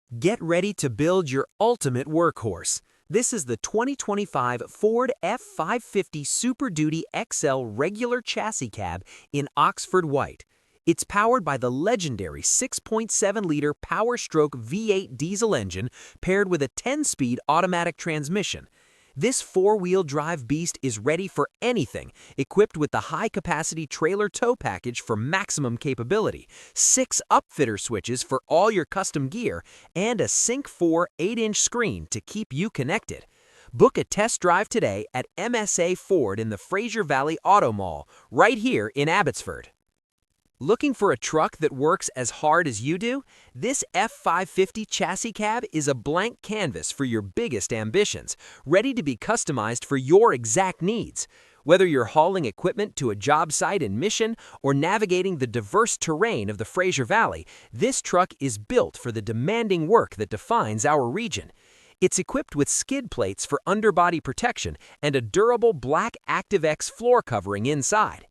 Get ready to build your ultimate workhorse. This is the 2025 Ford F-550 Super Duty XL regular chassis cab in Oxford White. It's powered by the legendary 6.7-liter Power-Stroke V8 diesel engine paired with a 10-speed automatic transmission. This four-wheel drive beast is ready for anything, equipped with the high-capacity trailer tow package for maximum capability, 6 upfitter switches for all your custom gear, and a Sync 4 8-inch screen to keep you connected. Book a test drive today at MSA Ford in the Fraser Valley Auto Mall, right here in Abbotsford. Looking for a truck that works as hard as you do? This F-550 chassis cab is a blank canvas for your biggest ambitions, ready to be customized for your exact needs. Whether you're hauling equipment to a job site in Mission or navigating the diverse terrain of the Fraser Valley, this truck is built for the demanding work that defines our region. It's equipped with skid plates for underbody protection and a durable black ActiveX floor covering inside.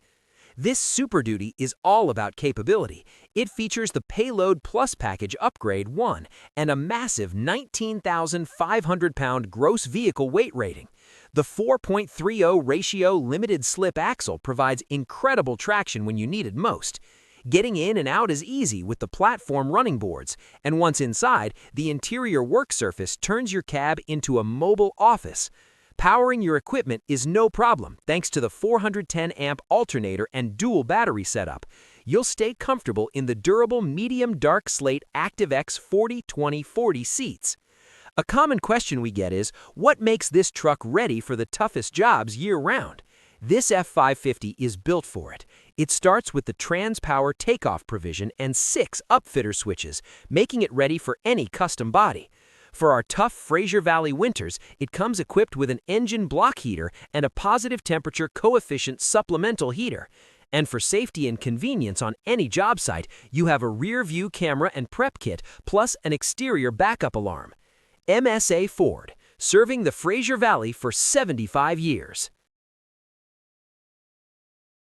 This Super Duty is all about capability. It features the Payload Plus Package Upgrade 1 and a massive 19,500-pound gross vehicle weight rating. The 4.30 ratio limited slip axle provides incredible traction when you need it most. Getting in and out is easy with the platform running boards, and once inside, the interior work surface turns your cab into a mobile office. Powering your equipment is no problem thanks to the 410-amp alternator and dual battery setup. You'll stay comfortable in the durable medium dark slate ActiveX 40-20-40 seats. A common question we get is, what makes this truck ready for the toughest jobs year-round? This F-550 is built for it. It starts with the TransPower takeoff provision and 6 upfitter switches, making it ready for any custom body. For our tough Fraser Valley winters, it comes equipped with an engine block heater and a positive temperature coefficient supplemental heater. And for safety and convenience on any job site, you have a rear view camera and prep kit, plus an exterior backup alarm. MSA Ford, serving the Fraser Valley for 75 years.